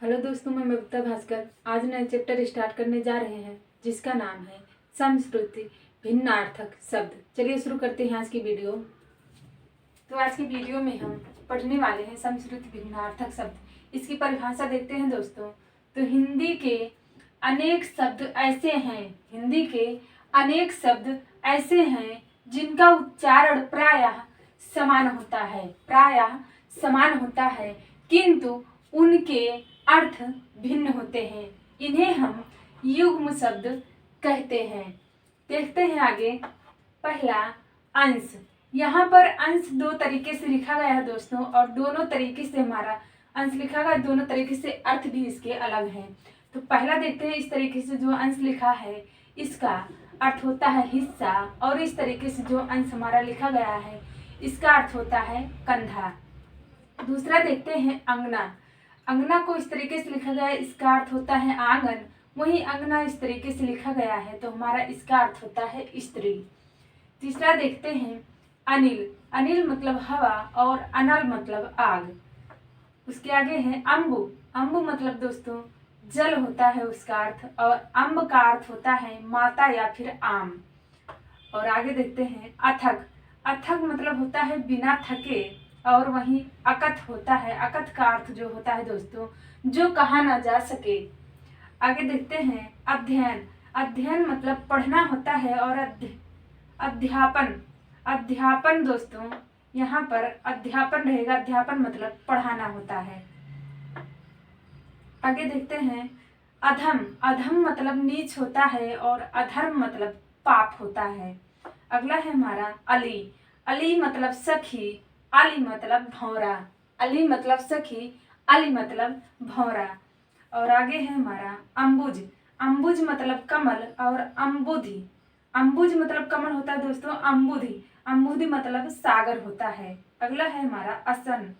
Hello दोस्तों, मैं बबीता भास्कर आज नए चैप्टर स्टार्ट करने जा रहे हैं जिसका नाम है समश्रुति भिन्नार्थक शब्द। चलिए शुरू करते हैं आज की वीडियो। तो आज की वीडियो में हम पढ़ने वाले हैं समश्रुति भिन्नार्थक शब्द। इसकी परिभाषा देखते हैं दोस्तों। तो हिंदी के अनेक शब्द ऐसे हैं जिनका उच्चारण प्रायः समान होता है किंतु उनके अर्थ भिन्न होते हैं। इन्हें हम युग्म शब्द कहते हैं। देखते हैं आगे। पहला, अंश। यहाँ पर अंश दो तरीके से लिखा गया है दोस्तों, और दोनों तरीके से हमारा अंश लिखा गया, दोनों तरीके से अर्थ भी इसके अलग हैं। तो पहला देखते हैं, इस तरीके से जो अंश लिखा है इसका अर्थ होता है हिस्सा, और इस तरीके से जो अंश हमारा लिखा गया है इसका अर्थ होता है कंधा। दूसरा देखते हैं, अंगना। अंगना को इस तरीके से लिखा गया है, इसका अर्थ होता है आंगन। वहीं अंगना इस तरीके से लिखा गया है तो हमारा इसका अर्थ होता है स्त्री। तीसरा देखते हैं, अनिल। अनिल मतलब हवा और अनल मतलब आग। उसके आगे है अम्बु। अम्बु मतलब दोस्तों जल होता है उसका अर्थ, और अम्ब का अर्थ होता है माता या फिर आम। और आगे देखते हैं, अथक। अथक मतलब होता है बिना थके, और वहीं अकथ होता है, अकथ का अर्थ जो होता है दोस्तों जो कहा ना जा सके। आगे देखते हैं, अध्ययन। अध्ययन मतलब पढ़ना होता है, और अध्यापन दोस्तों यहाँ पर अध्यापन रहेगा। अध्यापन मतलब पढ़ाना होता है। आगे देखते हैं, अधम। अधम मतलब नीच होता है, और अधर्म मतलब पाप होता है। अगला है हमारा अली। अली मतलब सखी, अली मतलब भौरा। अली मतलब सखी, अली मतलब भौरा। और आगे है हमारा अम्बुज। अम्बुज मतलब कमल, और अम्बुधि। अम्बुज मतलब कमल होता है दोस्तों, अम्बुधि। अम्बुधि मतलब सागर होता है। अगला है हमारा आसन।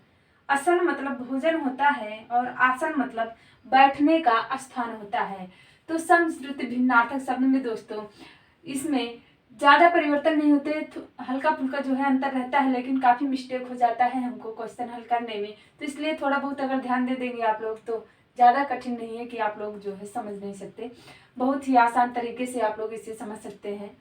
आसन मतलब भोजन होता है, और आसन मतलब बैठने का स्थान होता है। तो समश्रुति भिन्नार्थक शब्द में दोस्तों इसमें ज़्यादा परिवर्तन नहीं होते, हल्का फुल्का जो है अंतर रहता है, लेकिन काफ़ी मिस्टेक हो जाता है हमको क्वेश्चन हल करने में। तो इसलिए थोड़ा बहुत अगर ध्यान दे देंगे आप लोग तो ज़्यादा कठिन नहीं है कि आप लोग जो है समझ नहीं सकते। बहुत ही आसान तरीके से आप लोग इसे समझ सकते हैं।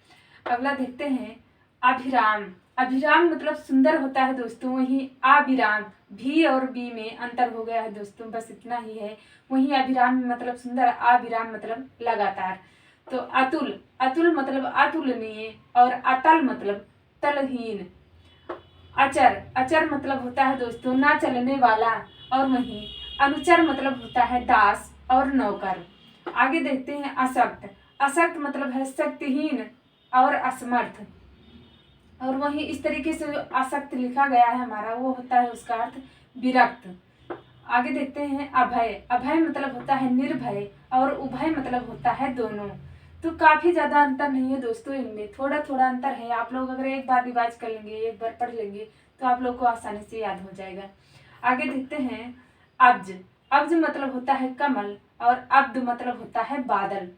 अगला देखते हैं, अभिराम। अभिराम मतलब सुंदर होता है दोस्तों, वहीं अभिराम भी और बी में अंतर हो गया है दोस्तों, बस इतना ही है। वहीं अभिराम मतलब सुंदर, अभिराम मतलब लगातार। तो अतुल। अतुल मतलब अतुलनीय, और अतल मतलब तलहीन। अचर। अचर मतलब होता है दोस्तों ना चलने वाला, और वहीं अनुचर मतलब होता है दास और नौकर। आगे देखते हैं, अशक्त। अशक्त मतलब है शक्तिहीन और असमर्थ, और वहीं इस तरीके से जो अशक्त लिखा गया है हमारा वो होता है उसका अर्थ विरक्त। आगे देखते हैं, अभय। अभय मतलब होता है निर्भय, और उभय मतलब होता है दोनों। तो काफी ज्यादा अंतर नहीं है दोस्तों, इनमें थोड़ा थोड़ा अंतर है। आप लोग अगर एक बार रिवाइज कर लेंगे, एक बार पढ़ लेंगे तो आप लोग को आसानी से याद हो जाएगा। आगे देखते हैं, अब्ज। अब्ज मतलब होता है कमल, और अब्द मतलब होता है बादल।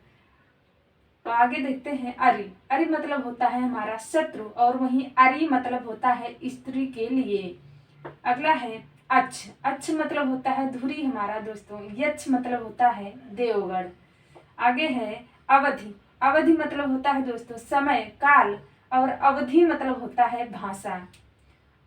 तो आगे देखते हैं, अरि। अरि मतलब होता है हमारा शत्रु, और वहीं अरि मतलब होता है स्त्री के लिए। अगला है अच्छ। अच्छ मतलब होता है धुरी हमारा दोस्तों। यच्छ मतलब होता है देवगढ़। आगे है अवधि। अवधि मतलब होता है दोस्तों समय काल, और अवधि मतलब होता है भाषा।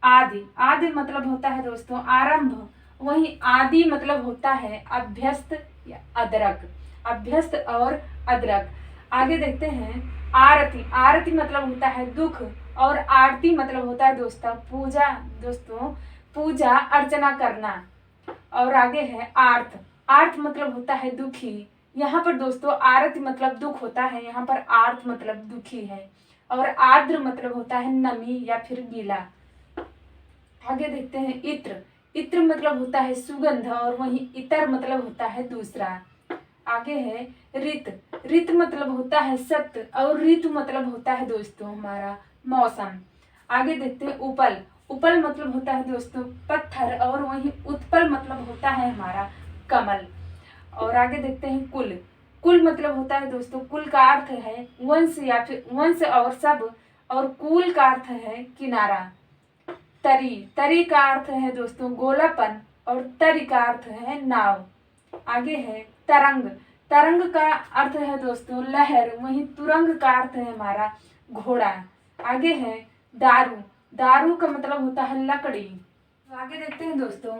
आदि। आदि मतलब होता है दोस्तों आरंभ, वहीं आदि मतलब होता है अभ्यस्त या अदरक। अभ्यस्त और अदरक। आगे देखते हैं, आरती। आरती मतलब होता है दुख, और आरती मतलब होता है दोस्तों पूजा अर्चना करना। और आगे है आर्त। आर्त मतलब होता है दुखी। यहाँ पर दोस्तों आरती मतलब दुख होता है, यहाँ पर आर्त मतलब दुखी है। और आर्द्र मतलब होता है नमी या फिर गीला। आगे देखते हैं, इत्र। इत्र मतलब होता है सुगंध, और वहीं इतर मतलब होता है दूसरा। आगे है ऋत। ऋत मतलब होता है सत्य, और ऋतु मतलब होता है दोस्तों हमारा मौसम। आगे देखते हैं, उपल। उपल मतलब होता है दोस्तों पत्थर, और वहीं उत्पल मतलब होता है हमारा कमल। और आगे देखते हैं, कुल। कुल मतलब होता है दोस्तों, कुल का अर्थ है वंश या फिर वंश और सब, और कुल का अर्थ है किनारा। तरी। तरी का अर्थ है दोस्तों गोलापन, और तरी का अर्थ है नाव। आगे है तरंग। तरंग का अर्थ है दोस्तों लहर, वहीं तुरंग का अर्थ है हमारा घोड़ा। आगे है दारू। दारू का मतलब होता है लकड़ी। तो आगे देखते हैं दोस्तों,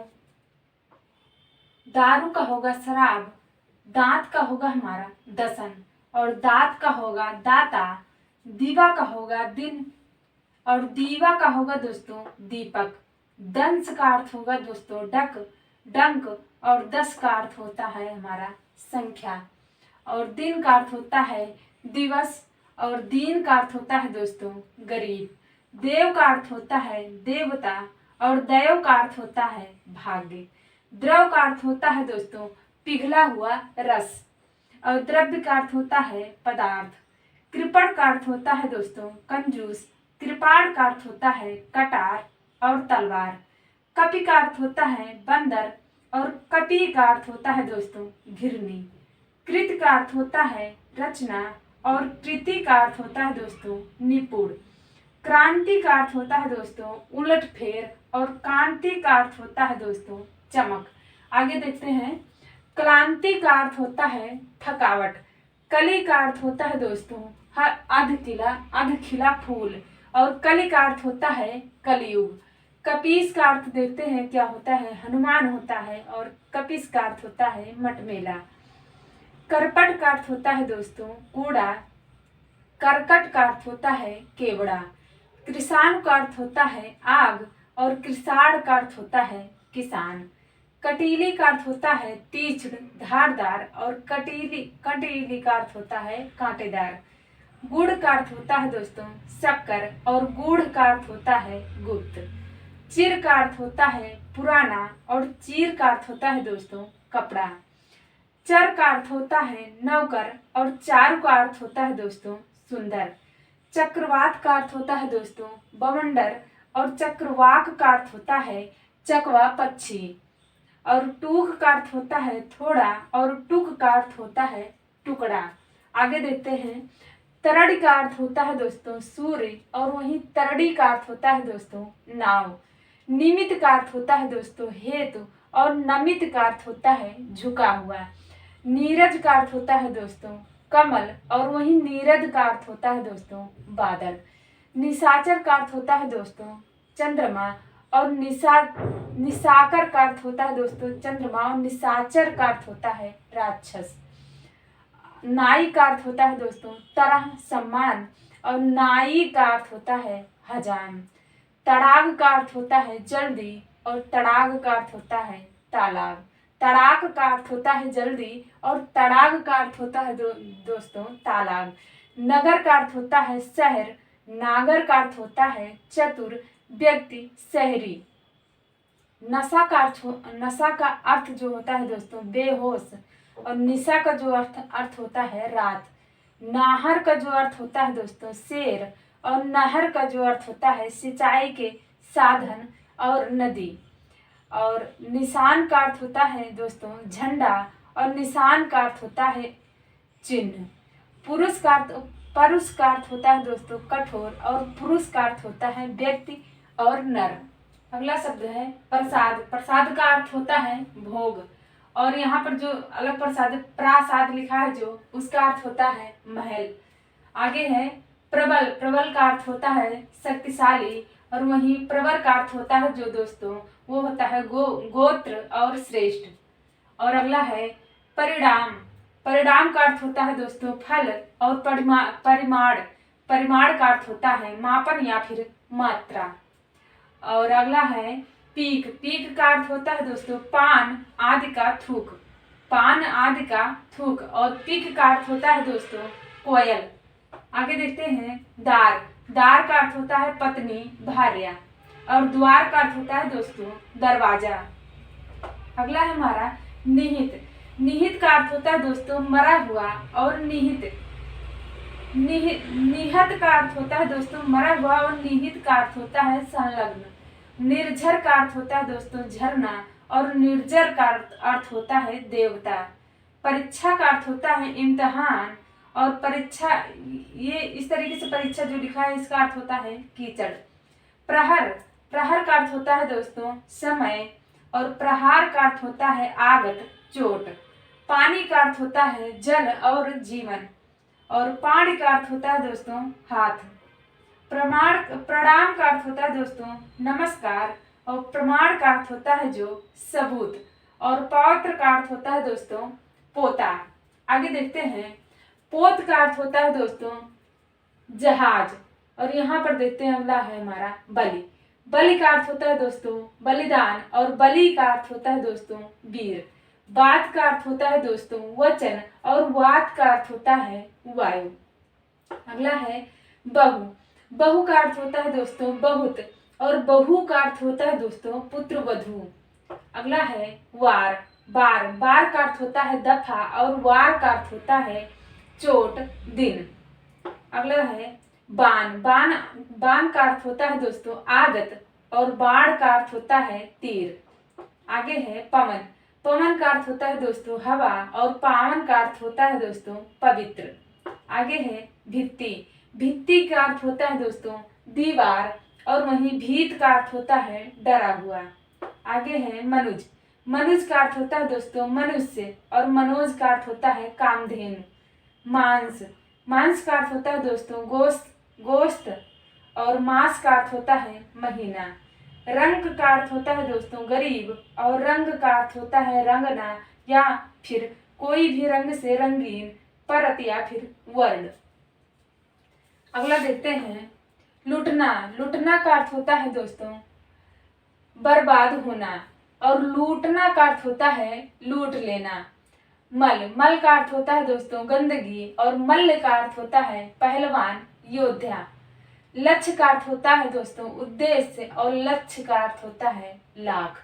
दारू का होगा शराब, दांत का होगा हमारा दसन, और दांत का होगा दाता, दीवा का होगा दिन, और दीवा का होगा दोस्तों दीपक। दंश का अर्थ होगा दोस्तों डक, डंक, और दस का अर्थ होता है हमारा संख्या, और दिन का अर्थ होता है दिवस, और दीन का अर्थ होता है दोस्तों गरीब। देव का अर्थ होता है देवता, और दैव का अर्थ होता है भाग्य। द्रव का अर्थ होता है दोस्तों पिघला हुआ रस, और द्रव्य का अर्थ होता है पदार्थ। कृपण का अर्थ होता है दोस्तों कंजूस। कृपाण का अर्थ होता है कटार और तलवार। कपि का अर्थ होता है बंदर, और कपि का अर्थ होता है दोस्तों घिरनी। कृत का अर्थ होता है रचना, और कृति का अर्थ होता है दोस्तों निपुण। क्रांति का अर्थ होता है दोस्तों उलट फेर, और कांति का अर्थ होता है दोस्तों चमक। आगे देखते हैं, क्लांति का अर्थ होता है थकावट। कली का अर्थ होता है दोस्तों अध खिला फूल, और कली का अर्थ होता है कलयुग। कपीस का अर्थ देखते हैं क्या होता है, हनुमान होता है, और कपिस का अर्थ होता है मटमेला। करपट का अर्थ होता है दोस्तों कूड़ा। करकट का अर्थ होता है केवड़ा। कृषाण का अर्थ होता है आग, और कृषाण का अर्थ होता है किसान। कटीली का अर्थ होता है तीक्ष्ण धारदार, और कटीली का अर्थ होता है कांटेदार। गुड़ का अर्थ होता है दोस्तों शक्कर, और गूढ़ का अर्थ होता है गुप्त। चिर का अर्थ होता है पुराना, और चीर का अर्थ होता है दोस्तों कपड़ा। चर का अर्थ होता है नौकर, और चारु का अर्थ होता है दोस्तों सुंदर। चक्रवात का अर्थ होता है दोस्तों बवंडर, और चक्रवाक का अर्थ होता है चकवा पक्षी। और टूक का अर्थ होता है थोड़ा, और टुक का अर्थ होता है टुकड़ा। आगे देखते हैं, तरड़ी का अर्थ होता है दोस्तों सूर्य, और वहीं तरड़ी का अर्थ होता है दोस्तों नाव। निमित का अर्थ होता है दोस्तों हेतु, और नमित का अर्थ होता है झुका हुआ। नीरज का अर्थ होता है दोस्तों कमल, और वहीं नीरद का अर्थ होता है दोस्तों बादल। निशाचर का अर्थ होता है दोस्तों चंद्रमा, और निशाकर का अर्थ होता है दोस्तों चंद्रमा, और निशाचर का अर्थ होता है राक्षस। नाई का अर्थ होता है दोस्तों तरह सम्मान, और नाई का अर्थ होता है हजाम। तड़ाग का अर्थ होता है जल्दी, और तड़ाग का अर्थ होता है तालाब। तड़ाक का अर्थ होता है जल्दी, और तड़ाग का अर्थ होता है दोस्तों तालाब। नगर का अर्थ होता है शहर। नागर का अर्थ होता है चतुर व्यक्ति शहरी। नशा का अर्थ जो होता है दोस्तों बेहोश, और निशा का जो अर्थ होता है रात। नाहर का जो अर्थ होता है दोस्तों शेर, और नहर का जो अर्थ होता है सिंचाई के साधन और नदी। और निशान का अर्थ होता है दोस्तों झंडा, और निशान का अर्थ होता है चिन्ह। परुष का अर्थ होता है दोस्तों कठोर, और पुरुष का अर्थ होता है व्यक्ति और नर। अगला शब्द है प्रसाद। प्रसाद का अर्थ होता है भोग, और यहाँ पर जो अलग प्रसाद प्रासाद लिखा है जो उसका अर्थ होता है महल। आगे है प्रबल। प्रबल का अर्थ होता है शक्तिशाली, और वहीं प्रवर का अर्थ होता है जो दोस्तों वो होता है गोत्र और श्रेष्ठ। और अगला है परिणाम। परिणाम का अर्थ होता है दोस्तों फल, और परिमाण का अर्थ होता है मापन या फिर मात्रा। और अगला है पीक। पीक का अर्थ होता है दोस्तों पान आदि का थूक। पान आदि का थूक। और पीक का अर्थ होता है दोस्तों कोयल। आगे देखते हैं दार। दार का अर्थ होता है पत्नी भार्या, और द्वार का अर्थ होता है दोस्तों दरवाजा। अगला है हमारा निहित। निहित का अर्थ होता है दोस्तों मरा हुआ, और निहित का अर्थ होता है दोस्तों मरा हुआ, और निहित का अर्थ होता है संलग्न। निर्झर का अर्थ होता है दोस्तों झरना, और निर्जर का अर्थ होता है देवता। परीक्षा का अर्थ होता है इम्तिहान, और परीक्षा ये इस तरीके से परीक्षा जो लिखा है इसका अर्थ होता है कीचड़। प्रहर। प्रहर का अर्थ होता है दोस्तों समय, और प्रहार का अर्थ होता है आगत चोट। अर्थ होता है जल और जीवन, और पाण का अर्थ होता है दोस्तों हाथ। प्रणाम का अर्थ होता है दोस्तों नमस्कार, और प्रमाण का अर्थ होता है जो सबूत, और पौत्र का अर्थ होता है दोस्तों पोता। आगे देखते हैं, पोत का अर्थ होता है दोस्तों जहाज, और यहाँ पर देखते हैं अगला है हमारा बलि। बलि का अर्थ होता है दोस्तों बलिदान, और बलि का अर्थ होता है दोस्तों वीर। वात का अर्थ होता है दोस्तों वचन, और वात का अर्थ होता है वायु। अगला है बहु। बहु का अर्थ होता है दोस्तों बहुत, और बहु का अर्थ होता है दोस्तों पुत्र वधू। अगला है वार। बार। बार का अर्थ होता है दफा, और वार का अर्थ होता है चोट दिन। अगला है बाण। बाण का अर्थ होता है दोस्तों आदत, और बाण का अर्थ होता है तीर। आगे है पवन। पवन का अर्थ होता है दोस्तों हवा, और पावन का अर्थ होता है दोस्तों पवित्र। आगे है भित्ति। भित्ति का अर्थ होता है दोस्तों दीवार, और वहीं भीत का अर्थ होता है डरा हुआ। आगे है मनुज। मनुज का अर्थ होता है दोस्तों मनुष्य, और मनोज का अर्थ होता है कामधेनु। मांस। मांस का अर्थ होता है दोस्तों गोश्त, और मास का अर्थ होता है महीना। रंग का अर्थ होता है दोस्तों गरीब, और रंग का अर्थ होता है रंगना, या फिर कोई भी रंग से रंगीन, परत या फिर वर्ण। अगला देखते हैं लूटना। लूटना का अर्थ होता है दोस्तों बर्बाद होना, और लूटना का अर्थ होता है लूट लेना। मल। मल का अर्थ होता है दोस्तों गंदगी, और मल्ल का अर्थ होता है पहलवान योद्धा। लक्ष्य का अर्थ होता है दोस्तों उद्देश्य, और लक्ष्य का अर्थ होता है लाख।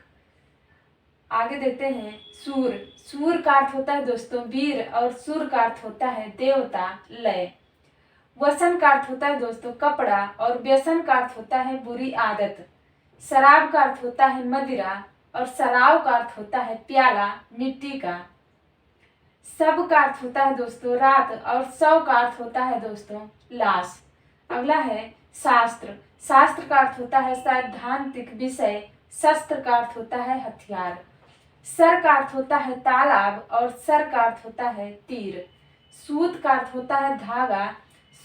आगे देखते हैं सूर। सूर का अर्थ होता है दोस्तों वीर, और सुर का अर्थ होता है देवता लय। वसन का अर्थ होता है दोस्तों कपड़ा, और व्यसन का अर्थ होता है बुरी आदत। शराब का अर्थ होता है मदिरा, और शराब का अर्थ होता है प्याला मिट्टी का। सब का अर्थ होता है दोस्तों रात, और सौ का अर्थ होता है दोस्तों लाश। अगला है शास्त्र। शास्त्र का अर्थ होता है सैद्धांतिक विषय, शस्त्र का अर्थ होता है हथियार। सर का अर्थ होता है तालाब, और सर का अर्थ होता है तीर। सूत का अर्थ होता है धागा,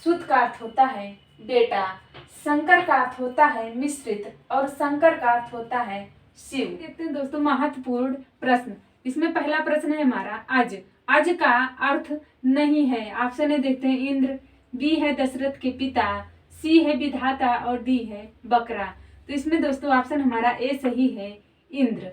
सूत का अर्थ होता है बेटा। शंकर का अर्थ होता है मिश्रित, और शंकर का अर्थ होता है शिव। देखते हैं दोस्तों महत्वपूर्ण प्रश्न। इसमें पहला प्रश्न है हमारा अज। अज का अर्थ नहीं है। ऑप्शन ए देखते हैं इंद्र, बी है दशरथ के पिता, सी है विधाता, और डी है बकरा। तो इसमें दोस्तों ऑप्शन हमारा ए सही है इंद्र।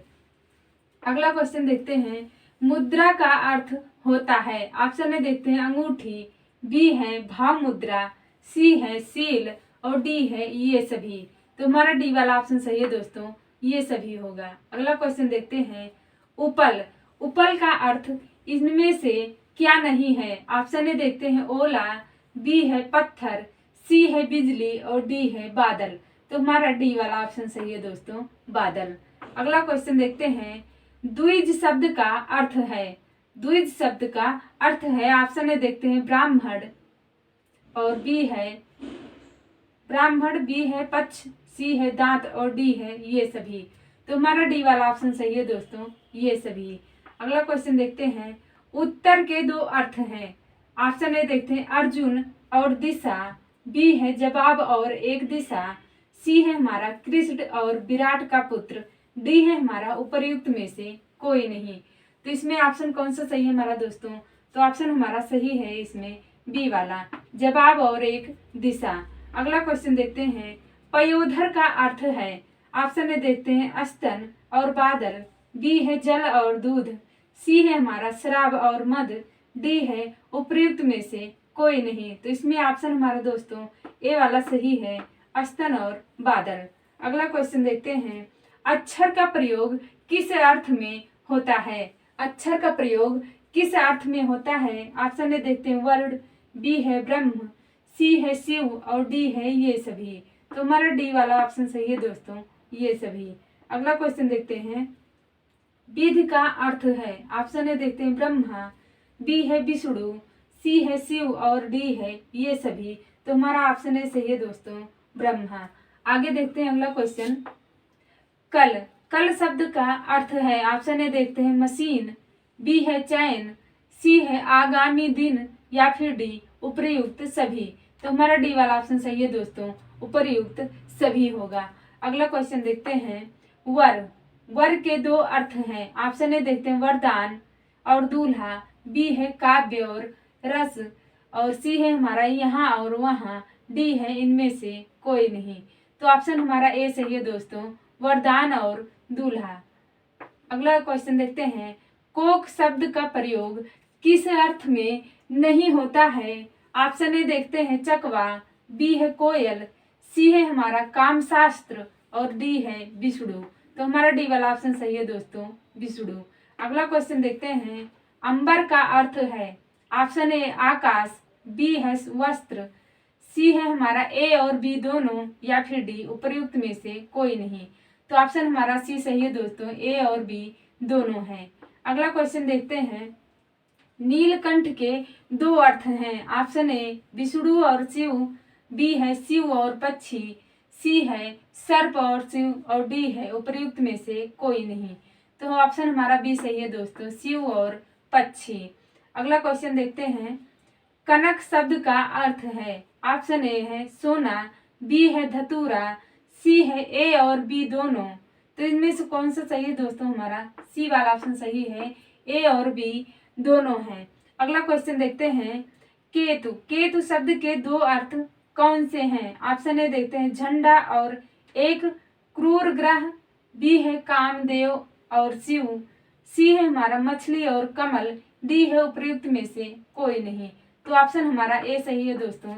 अगला क्वेश्चन देखते हैं मुद्रा का अर्थ होता है। ऑप्शन ए देखते हैं अंगूठी, बी है भाव मुद्रा, सी है सील, और डी है ये सभी। तो हमारा डी वाला ऑप्शन सही है दोस्तों, ये सभी होगा। अगला क्वेश्चन देखते हैं उपल। उपल का अर्थ इनमें से क्या नहीं है। ऑप्शन ए देखते हैं ओला, बी है पत्थर, सी है बिजली, और डी है बादल। तो हमारा डी वाला ऑप्शन सही है दोस्तों बादल। अगला क्वेश्चन देखते हैं द्विज शब्द का अर्थ है। द्विज शब्द का अर्थ है ऑप्शन ए देखते हैं ब्राह्मण, और बी है ब्राह्मण, बी है पक्ष, सी है दांत, और डी है ये सभी। तो हमारा डी वाला ऑप्शन सही है दोस्तों ये सभी। अगला क्वेश्चन देखते हैं उत्तर के दो अर्थ हैं। ऑप्शन ए देखते हैं अर्जुन और दिशा, बी है जवाब और एक दिशा, सी है हमारा कृष्ण और विराट का पुत्र, डी है हमारा उपर्युक्त में से कोई नहीं। तो इसमें ऑप्शन कौन सा सही है हमारा दोस्तों? तो ऑप्शन हमारा सही है इसमें बी वाला, जवाब और एक दिशा। अगला क्वेश्चन देखते हैं पयोधर का अर्थ है। ऑप्शन ए देखते हैं स्तन और बादल, बी है जल और दूध, सी है हमारा शराब और मद, डी है उपर्युक्त में से कोई नहीं। तो इसमें ऑप्शन हमारा दोस्तों ए वाला सही है, स्तन और बादल। अगला क्वेश्चन देखते हैं अक्षर का प्रयोग किस अर्थ में होता है? अक्षर का प्रयोग किस अर्थ में होता है? ऑप्शन ए देखते हैं वर्ण, बी है ब्रह्म, सी है शिव और डी है ये सभी। तो हमारा डी वाला ऑप्शन सही है दोस्तों, ये सभी। अगला क्वेश्चन देखते हैं विधि का अर्थ है। ऑप्शन ए देखते हैं ब्रह्मा, बी है विष्णु, सी है शिव और डी है ये सभी। तो हमारा ऑप्शन ए सही है दोस्तों ब्रह्मा। आगे देखते हैं अगला क्वेश्चन कल। कल शब्द का अर्थ है। ऑप्शन ए देखते हैं मशीन, बी है चैन, सी है आगामी दिन या फिर डी उपर्युक्त सभी। तो हमारा डी वाला ऑप्शन सही है दोस्तों, उपर्युक्त सभी होगा। अगला क्वेश्चन देखते हैं। वर, वर के दो अर्थ हैं। ऑप्शन ए देखते हैं वरदान और दूल्हा, बी है काव्य और रस, और सी है हमारा यहाँ और वहाँ, डी है इनमें से कोई नहीं। तो ऑप्शन हमारा ए सही है दोस्तों, वरदान और दूल्हा। अगला क्वेश्चन देखते हैं। कोक शब्द का प्रयोग किस अर्थ में नहीं होता है। ऑप्शन ए देखते हैं चकवा, बी है कोयल, सी है हमारा कामशास्त्र और डी है विष्णु। तो हमारा डी वाला ऑप्शन सही है दोस्तों, विष्णु। अगला क्वेश्चन देखते हैं। अंबर का अर्थ है। ऑप्शन ए आकाश, बी है वस्त्र, सी है हमारा ए और बी दोनों, या फिर डी उपर्युक्त में से कोई नहीं। तो ऑप्शन हमारा सी सही है दोस्तों, ए और बी दोनों है। अगला क्वेश्चन देखते हैं। नीलकंठ के दो अर्थ हैं। ऑप्शन ए विष्णु और शिव, बी है शिव और पक्षी, सी है सर्प और शिव, और डी है उपर्युक्त में से कोई नहीं। तो ऑप्शन हमारा बी सही है दोस्तों, शिव और पक्षी। अगला क्वेश्चन देखते हैं। कनक शब्द का अर्थ है। ऑप्शन ए है सोना, बी है धतूरा, सी है ए और बी दोनों। तो इनमें से कौन सा सही है दोस्तों, हमारा सी वाला ऑप्शन सही है, ए और बी दोनों हैं। अगला क्वेश्चन देखते हैं। केतु, केतु शब्द के दो अर्थ कौन से हैं। ऑप्शन ए देखते हैं झंडा और एक क्रूर ग्रह, बी है कामदेव और शिव, सी है हमारा मछली और कमल, डी है उपर्युक्त में से कोई नहीं। तो ऑप्शन हमारा ए सही है दोस्तों।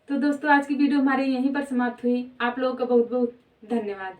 तो दोस्तों आज की वीडियो हमारी यहीं पर समाप्त हुई। आप लोगों का बहुत बहुत धन्यवाद।